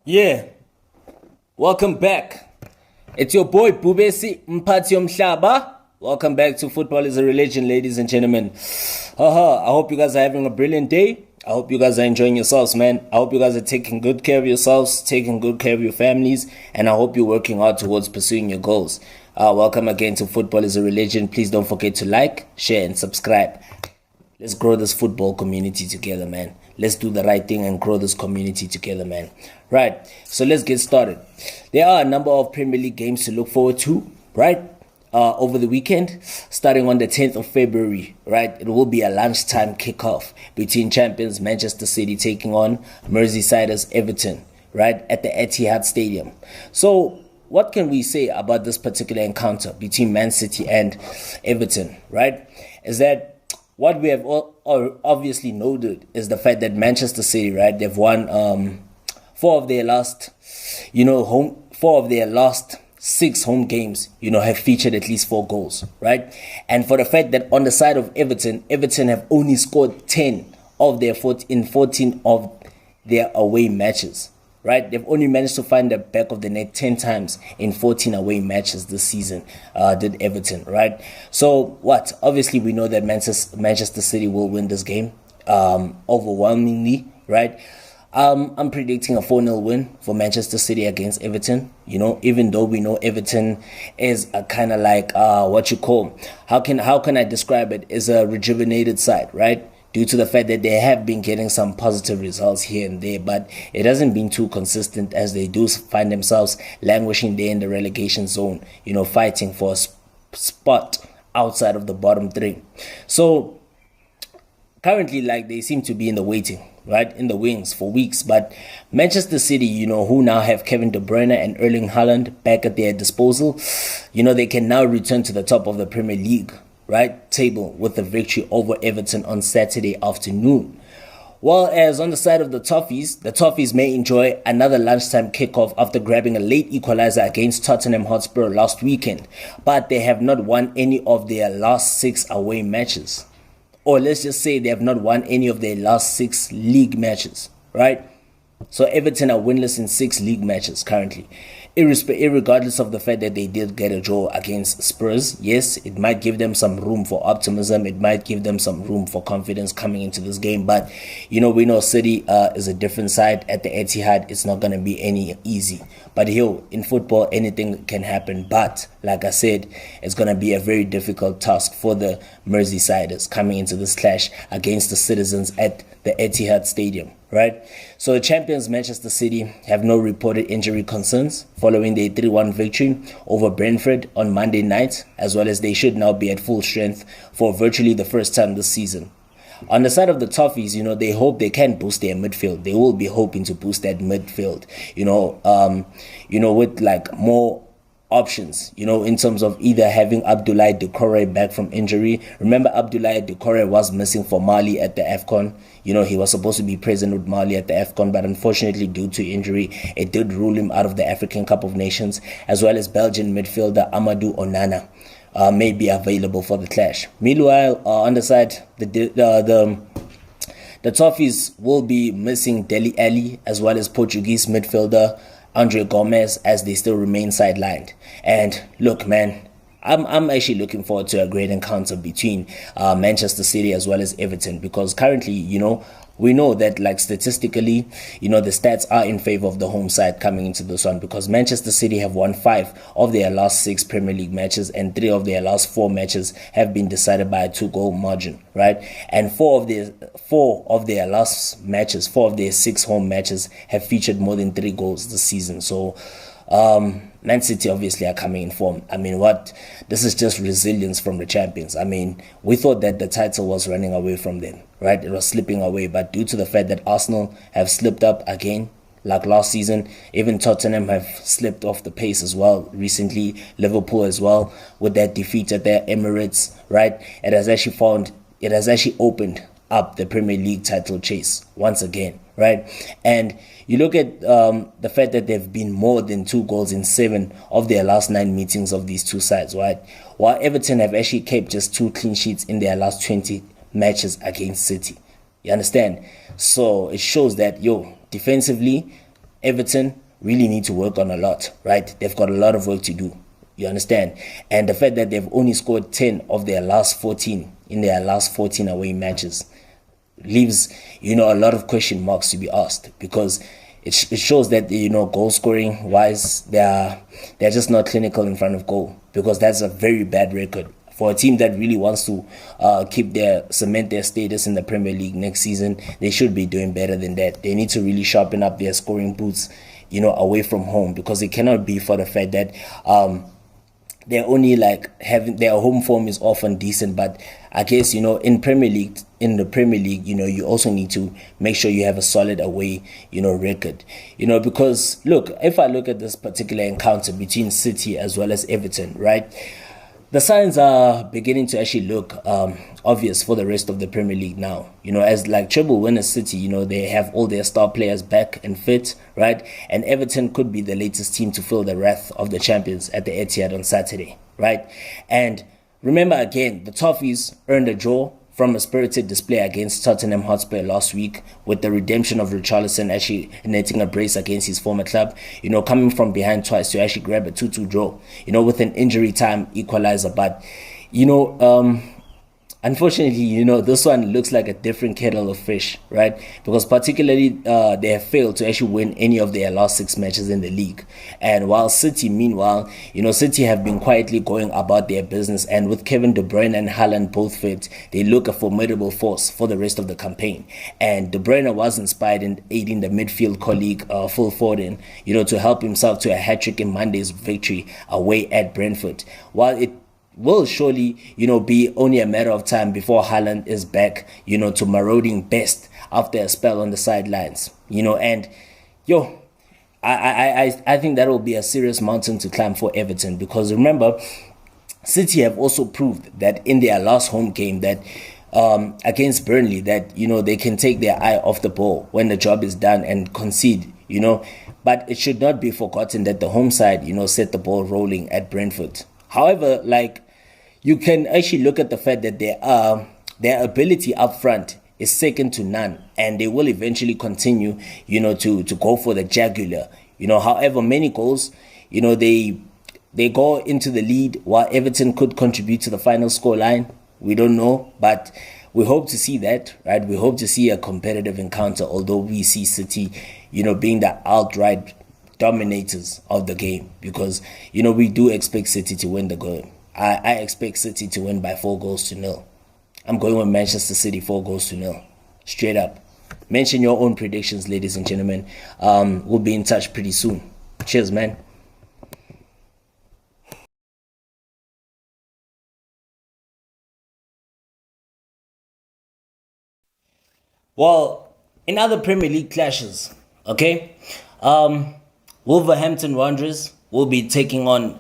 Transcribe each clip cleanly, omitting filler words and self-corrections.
Yeah, welcome back. It's your boy Bubesi Mpati Omhlaba. Welcome back to Football is a Religion, ladies and gentlemen. I hope you guys are having a brilliant day. I hope you guys are enjoying yourselves, man. I hope you guys are taking good care of yourselves, taking good care of your families, and I hope you're working hard towards pursuing your goals. Welcome again to Football is a Religion. Please don't forget to like, share, and subscribe. Let's grow this football community together, man. Let's do the right thing and grow this community together, man. Right, so let's get started. There are a number of Premier League games to look forward to, right? Over the weekend, starting on the 10th of February, right? It will be a lunchtime kickoff between champions Manchester City taking on Merseysiders Everton, right? At the Etihad Stadium. So, what can we say about this particular encounter between Man City and Everton, right? Is that what we have obviously noted is the fact that Manchester City, right, they've won four of their last 6 home games, have featured at least 4 goals, right? And for the fact that on the side of Everton have only scored 10 of their 14 of their away matches, right? They've only managed to find the back of the net 10 times in 14 away matches this season, did Everton, right? So what? Obviously, we know that Manchester City will win this game overwhelmingly, right? I'm predicting a 4-0 win for Manchester City against Everton. Even though we know Everton is a kind of like how can I describe it? Is a rejuvenated side, right? Due to the fact that they have been getting some positive results here and there, but it hasn't been too consistent, as they do find themselves languishing there in the relegation zone, fighting for a spot outside of the bottom 3. So currently, they seem to be in the waiting, right, in the wings for weeks. But Manchester City, who now have Kevin De Bruyne and Erling Haaland back at their disposal, they can now return to the top of the Premier League, right, table with the victory over Everton on Saturday afternoon. While as on the side of the Toffees may enjoy another lunchtime kickoff after grabbing a late equalizer against Tottenham Hotspur last weekend, but they have not won any of their last 6 away matches. Or let's just say they have not won any of their last 6 league matches, right? So Everton are winless in 6 league matches currently. Irregardless of the fact that they did get a draw against Spurs, yes, it might give them some room for optimism. It might give them some room for confidence coming into this game. But, we know City is a different side at the Etihad. It's not going to be any easy. But in football, anything can happen. But, like I said, it's going to be a very difficult task for the Merseysiders coming into this clash against the citizens at the Etihad Stadium, right? So the champions Manchester City have no reported injury concerns following their 3-1 victory over Brentford on Monday night, as well as they should now be at full strength for virtually the first time this season. On the side of the Toffees, they hope they can boost their midfield. They will be hoping to boost that midfield, with more options, in terms of either having Abdoulaye Doucouré back from injury. Remember, Abdoulaye Doucouré was missing for Mali at the AFCON. He was supposed to be present with Mali at the AFCON, but unfortunately, due to injury, it did rule him out of the African Cup of Nations, as well as Belgian midfielder Amadou Onana may be available for the clash. Meanwhile, on the side, the Toffees will be missing Dele Alli, as well as Portuguese midfielder Andre Gomes, as they still remain sidelined. And look, man, I'm actually looking forward to a great encounter between Manchester City as well as Everton, because currently, we know that statistically, the stats are in favor of the home side coming into this one, because Manchester City have won 5 of their last 6 Premier League matches, and 3 of their last 4 matches have been decided by a 2-goal margin, right? And 4 of their last matches, 4 of their 6 home matches have featured more than 3 goals this season. So Man City obviously are coming in form. This is just resilience from the champions. We thought that the title was running away from them, right? It was slipping away, but due to the fact that Arsenal have slipped up again, like last season, even Tottenham have slipped off the pace as well recently, Liverpool as well, with that defeat at their Emirates, right? It has actually opened up the Premier League title chase once again, right? And you look at the fact that they've been more than 2 goals in 7 of their last 9 meetings of these two sides, right? While Everton have actually kept just 2 clean sheets in their last 20 matches against City. You understand? So it shows that, defensively, Everton really need to work on a lot, right? They've got a lot of work to do. You understand? And the fact that they've only scored 10 of their last 14 in their last 14 away matches leaves, a lot of question marks to be asked, because it shows that, goal scoring wise, they're just not clinical in front of goal, because that's a very bad record for a team that really wants to cement their status in the Premier League next season. They should be doing better than that. They need to really sharpen up their scoring boots, away from home, because it cannot be for the fact that they're only having their home form is often decent, but I guess in the Premier League, you also need to make sure you have a solid away record, because look, if I look at this particular encounter between City as well as Everton, right, the signs are beginning to actually look obvious for the rest of the Premier League now. As treble winners City, they have all their star players back and fit, right? And Everton could be the latest team to feel the wrath of the champions at the Etihad on Saturday, right? And remember again, the Toffees earned a draw from a spirited display against Tottenham Hotspur last week, with the redemption of Richarlison actually netting a brace against his former club, coming from behind twice to actually grab a 2-2 draw, with an injury time equalizer. But, unfortunately, this one looks like a different kettle of fish, right? Because particularly they have failed to actually win any of their last 6 matches in the league. And while City, meanwhile, City have been quietly going about their business, and with Kevin De Bruyne and Haaland both fit, they look a formidable force for the rest of the campaign. And De Bruyne was inspired in aiding the midfield colleague Phil Foden, to help himself to a hat-trick in Monday's victory away at Brentford. While it will surely, be only a matter of time before Haaland is back, to marauding best after a spell on the sidelines, and I think that will be a serious mountain to climb for Everton, because remember, City have also proved that in their last home game that against Burnley, that they can take their eye off the ball when the job is done and concede, but it should not be forgotten that the home side, set the ball rolling at Brentford. However, you can actually look at the fact that their ability up front is second to none, and they will eventually continue, to go for the jugular. However, many goals, they go into the lead, while Everton could contribute to the final scoreline. We don't know, but we hope to see that, right? We hope to see a competitive encounter, although we see City, being the outright dominators of the game, because we do expect City to win the game. I expect City to win by 4-0. I'm going with Manchester City 4-0, straight up. Mention your own predictions, ladies and gentlemen. We'll be in touch pretty soon. Cheers, man. Well, in other Premier League clashes, okay, Wolverhampton Wanderers will be taking on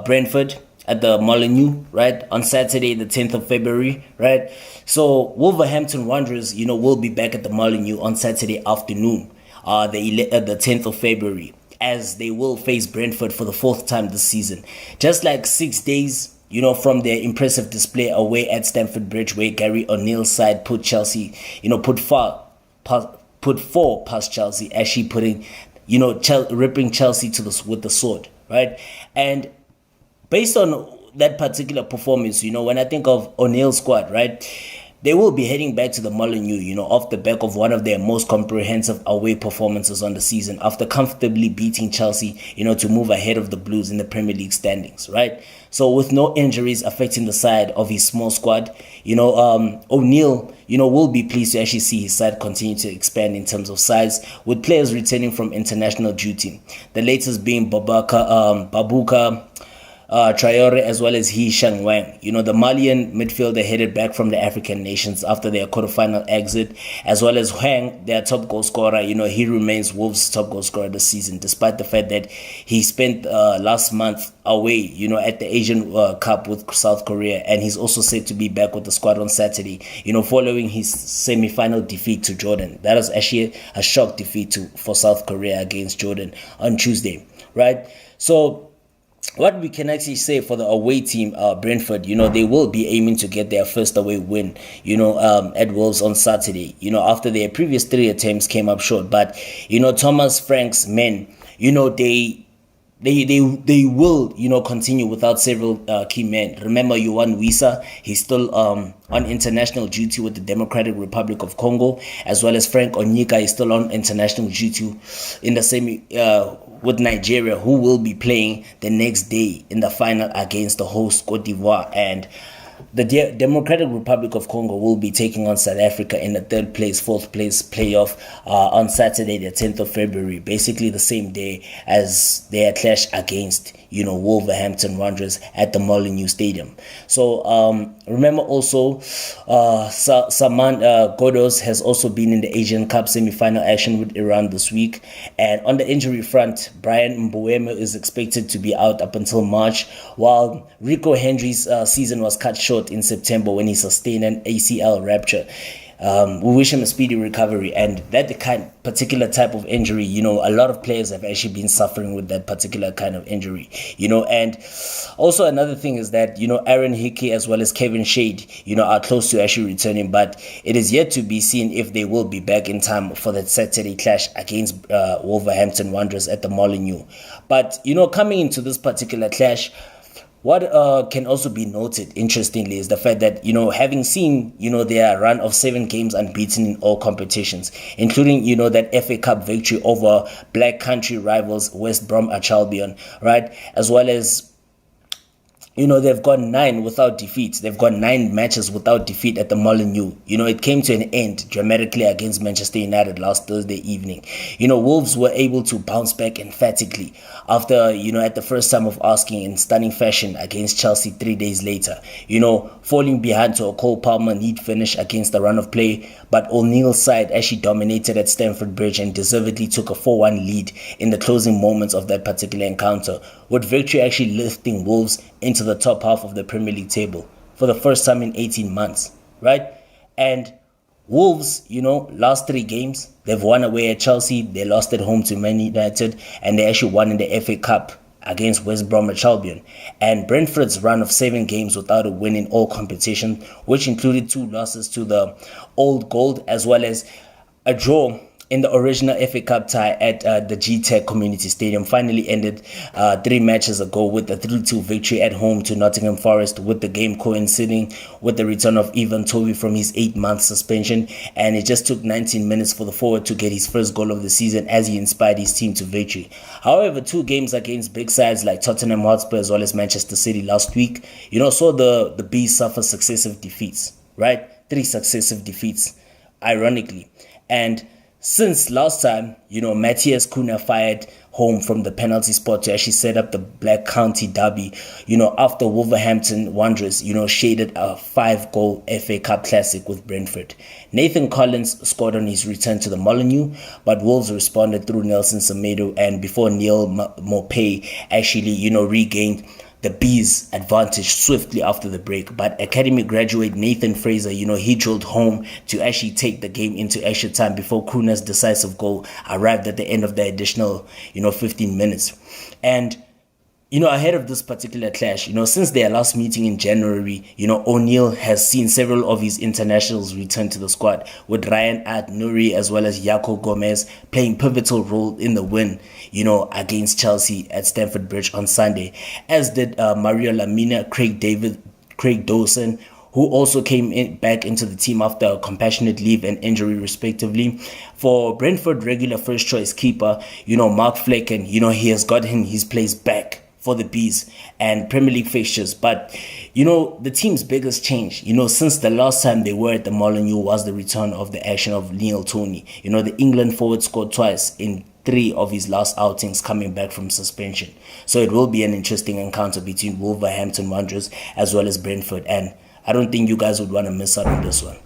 Brentford at the Molineux, right, on Saturday, the 10th of February, right? So Wolverhampton Wanderers, will be back at the Molineux on Saturday afternoon, the 10th of February, as they will face Brentford for the 4th time this season. Just 6 days, from their impressive display away at Stamford Bridge, where Gary O'Neill's side put Chelsea, put 4 past Chelsea, actually putting, ripping Chelsea with the sword, right? And based on that particular performance, when I think of O'Neill's squad, right, they will be heading back to the Molineux, off the back of one of their most comprehensive away performances on the season, after comfortably beating Chelsea, to move ahead of the Blues in the Premier League standings, right? So with no injuries affecting the side of his small squad, O'Neill, will be pleased to actually see his side continue to expand in terms of size, with players returning from international duty. The latest being Babuka Traore, as well as He Shang Wang. The Malian midfielder headed back from the African nations after their quarterfinal exit, as well as Hwang, their top goal scorer. He remains Wolves' top goal scorer this season, despite the fact that he spent last month away, at the Asian Cup with South Korea, and he's also said to be back with the squad on Saturday, following his semi-final defeat to Jordan. That was actually a shock defeat for South Korea against Jordan on Tuesday, right? So what we can actually say for the away team, Brentford, they will be aiming to get their first away win, at Wolves on Saturday, after their previous 3 attempts came up short. But, Thomas Frank's men, they will, continue without several key men. Remember, Yohan Wissa, he's still on international duty with the Democratic Republic of Congo, as well as Frank Onyeka is still on international duty in the semi with Nigeria, who will be playing the next day in the final against the host Cote d'Ivoire. And the Democratic Republic of Congo will be taking on South Africa in the fourth place playoff on Saturday, the 10th of February, basically the same day as their clash against, Wolverhampton Wanderers at the Molineux Stadium. So remember also, Saman Ghoddos has also been in the Asian Cup semi-final action with Iran this week. And on the injury front, Brian Mbuemo is expected to be out up until March, while Rico Henry's season was cut short in September when he sustained an ACL rupture. We wish him a speedy recovery, and that particular type of injury, a lot of players have actually been suffering with that particular kind of injury, and also another thing is that, Aaron Hickey as well as Kevin Shade, are close to actually returning, but it is yet to be seen if they will be back in time for that Saturday clash against Wolverhampton Wanderers at the Molineux. But, coming into this particular clash, what can also be noted, interestingly, is the fact that, having seen, their run of 7 games unbeaten in all competitions, including, that FA Cup victory over Black Country rivals West Bromwich Albion, right, as well as, they've gone 9 without defeat. They've got 9 matches without defeat at the Molineux. It came to an end dramatically against Manchester United last Thursday evening. Wolves were able to bounce back emphatically after, at the first time of asking in stunning fashion against Chelsea 3 days later. Falling behind to a Cole Palmer neat finish against the run of play, but O'Neill's side actually dominated at Stamford Bridge and deservedly took a 4-1 lead in the closing moments of that particular encounter, with victory actually lifting Wolves into the top half of the Premier League table for the first time in 18 months, right? And Wolves, last 3 games, they've won away at Chelsea, they lost at home to Man United, and they actually won in the FA Cup against West Bromwich Albion. And Brentford's run of 7 games without a win in all competition, which included 2 losses to the Old Gold, as well as a draw in the original FA Cup tie at the G-Tech Community Stadium, finally ended 3 matches ago with a 3-2 victory at home to Nottingham Forest, with the game coinciding with the return of Ivan Toney from his 8-month suspension. And it just took 19 minutes for the forward to get his first goal of the season as he inspired his team to victory. However, 2 games against big sides like Tottenham Hotspur as well as Manchester City last week, saw the Bees suffer successive defeats, right? 3 successive defeats, ironically. And since last time, Matthias Cunha fired home from the penalty spot to actually set up the Black County derby, after Wolverhampton Wanderers, shaded a 5-goal FA Cup classic with Brentford. Nathan Collins scored on his return to the Molineux, but Wolves responded through Nelson Semedo, and before Neil Maupay actually, regained the Bees' advantage swiftly after the break. But academy graduate Nathan Fraser, he drilled home to actually take the game into extra time before Cunha's decisive goal arrived at the end of the additional, 15 minutes. And ahead of this particular clash, since their last meeting in January, O'Neill has seen several of his internationals return to the squad, with Ryan At-Nouri as well as Jaco Gomez playing pivotal role in the win, against Chelsea at Stamford Bridge on Sunday, as did Mario Lamina, Craig Dawson, who also came back into the team after a compassionate leave and injury respectively. For Brentford regular first choice keeper, Mark Flecken, he has gotten his place back for the Bees and Premier League fixtures. But, the team's biggest change, since the last time they were at the Molineux was the return of the action of Neil Toney. The England forward scored twice in 3 of his last outings coming back from suspension. So it will be an interesting encounter between Wolverhampton Wanderers as well as Brentford. And I don't think you guys would want to miss out on this one.